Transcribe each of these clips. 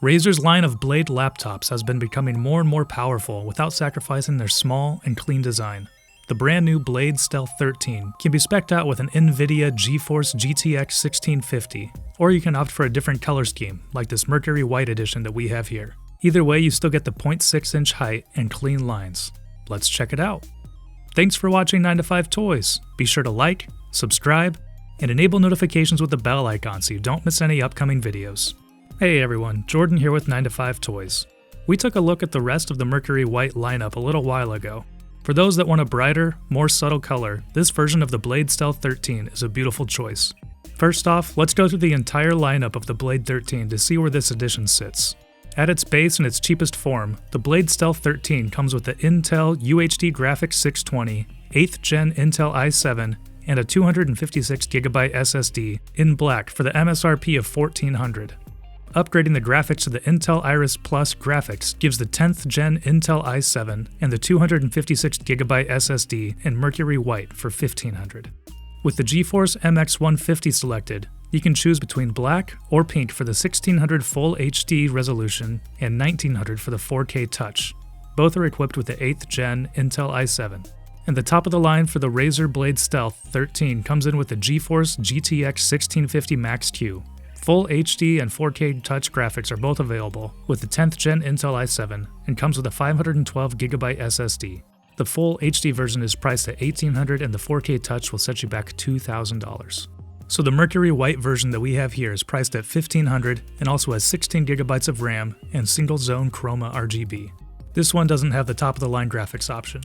Razer's line of Blade laptops has been becoming more and more powerful without sacrificing their small and clean design. The brand new Blade Stealth 13 can be spec'd out with an NVIDIA GeForce GTX 1650, or you can opt for a different color scheme, like this Mercury White edition that we have here. Either way, you still get the 0.6-inch height and clean lines. Let's check it out. Thanks for watching 9 to 5 Toys. Be sure to like, subscribe, and enable notifications with the bell icon so you don't miss any upcoming videos. Hey everyone, Jordan here with 9 to 5 Toys. We took a look at the rest of the Mercury White lineup a little while ago. For those that want a brighter, more subtle color, this version of the Blade Stealth 13 is a beautiful choice. First off, let's go through the entire lineup of the Blade 13 to see where this edition sits. At its base and its cheapest form, the Blade Stealth 13 comes with the Intel UHD Graphics 620, 8th Gen Intel i7, and a 256GB SSD in black for the MSRP of $1,400. Upgrading the graphics to the Intel Iris Plus graphics gives the 10th Gen Intel i7 and the 256GB SSD in Mercury White for $1,500. With the GeForce MX 150 selected, you can choose between black or pink for the 1600 Full HD resolution and 1900 for the 4K Touch. Both are equipped with the 8th Gen Intel i7. And the top of the line for the Razer Blade Stealth 13 comes in with the GeForce GTX 1650 Max-Q. Full HD and 4K Touch graphics are both available with the 10th Gen Intel i7 and comes with a 512GB SSD. The full HD version is priced at $1,800 and the 4K Touch will set you back $2,000. So the Mercury White version that we have here is priced at $1,500 and also has 16GB of RAM and single zone chroma RGB. This one doesn't have the top of the line graphics option.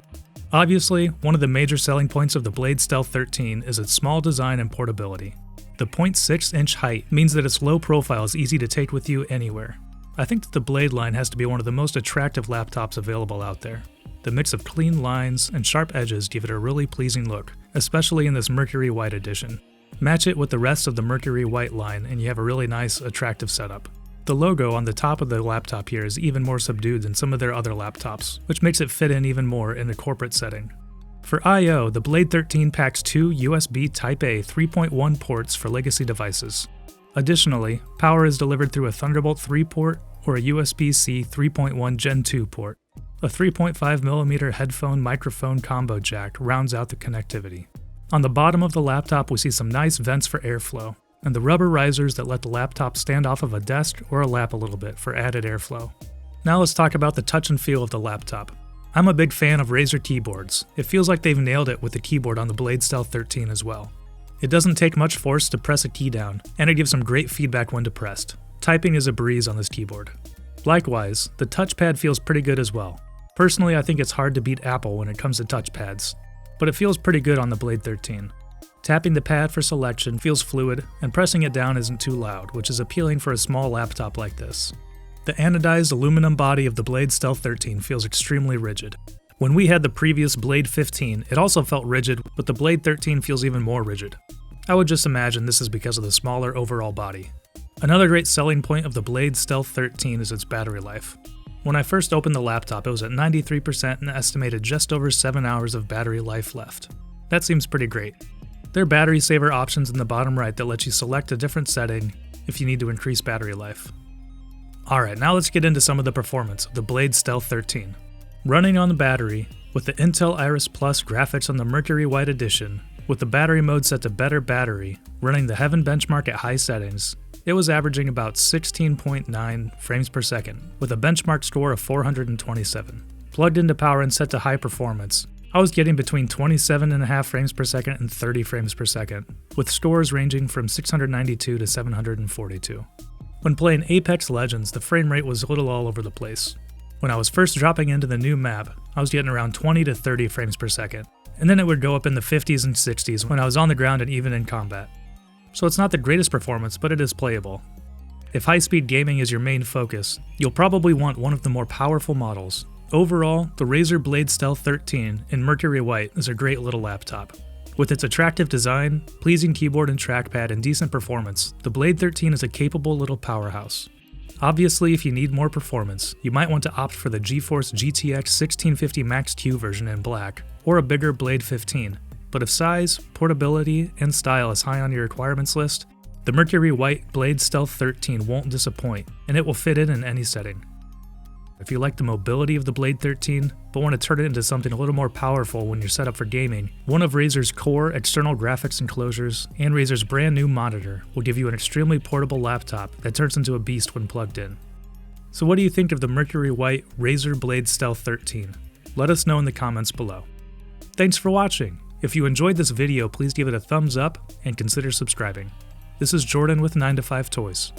Obviously, one of the major selling points of the Blade Stealth 13 is its small design and portability. The 0.6-inch height means that its low profile is easy to take with you anywhere. I think that the Blade line has to be one of the most attractive laptops available out there. The mix of clean lines and sharp edges give it a really pleasing look, especially in this Mercury White edition. Match it with the rest of the Mercury White line and you have a really nice, attractive setup. The logo on the top of the laptop here is even more subdued than some of their other laptops, which makes it fit in even more in a corporate setting. For I/O, the Blade 13 packs 2 USB Type-A 3.1 ports for legacy devices. Additionally, power is delivered through a Thunderbolt 3 port or a USB-C 3.1 Gen 2 port. A 3.5mm headphone microphone combo jack rounds out the connectivity. On the bottom of the laptop we see some nice vents for airflow, and the rubber risers that let the laptop stand off of a desk or a lap a little bit for added airflow. Now let's talk about the touch and feel of the laptop. I'm a big fan of Razer keyboards. It feels like they've nailed it with the keyboard on the Blade Stealth 13 as well. It doesn't take much force to press a key down, and it gives some great feedback when depressed. Typing is a breeze on this keyboard. Likewise, the touchpad feels pretty good as well. Personally, I think it's hard to beat Apple when it comes to touchpads, but it feels pretty good on the Blade 13. Tapping the pad for selection feels fluid, and pressing it down isn't too loud, which is appealing for a small laptop like this. The anodized aluminum body of the Blade Stealth 13 feels extremely rigid. When we had the previous Blade 15, it also felt rigid, but the Blade 13 feels even more rigid. I would just imagine this is because of the smaller overall body. Another great selling point of the Blade Stealth 13 is its battery life. When I first opened the laptop, it was at 93% and estimated just over 7 hours of battery life left. That seems pretty great. There are battery saver options in the bottom right that let you select a different setting if you need to increase battery life. Alright, now let's get into some of the performance of the Blade Stealth 13. Running on the battery, with the Intel Iris Plus graphics on the Mercury White edition, with the battery mode set to better battery, running the Heaven benchmark at high settings, it was averaging about 16.9 frames per second, with a benchmark score of 427. Plugged into power and set to high performance, I was getting between 27.5 frames per second and 30 frames per second, with scores ranging from 692 to 742. When playing Apex Legends, the frame rate was a little all over the place. When I was first dropping into the new map, I was getting around 20 to 30 frames per second, and then it would go up in the 50s and 60s when I was on the ground and even in combat. So it's not the greatest performance, but it is playable. If high-speed gaming is your main focus, you'll probably want one of the more powerful models. Overall, the Razer Blade Stealth 13 in Mercury White is a great little laptop. With its attractive design, pleasing keyboard and trackpad, and decent performance, the Blade 13 is a capable little powerhouse. Obviously, if you need more performance, you might want to opt for the GeForce GTX 1650 Max-Q version in black, or a bigger Blade 15. But if size, portability, and style is high on your requirements list, The Mercury White Blade Stealth 13 won't disappoint, and it will fit in any setting. If you like the mobility of the Blade 13, but want to turn it into something a little more powerful when you're set up for gaming, one of Razer's core external graphics enclosures and Razer's brand new monitor will give you an extremely portable laptop that turns into a beast when plugged in. So what do you think of the Mercury White Razer Blade Stealth 13? Let us know in the comments below. Thanks for watching! If you enjoyed this video, please give it a thumbs up and consider subscribing. This is Jordan with 9to5 Toys.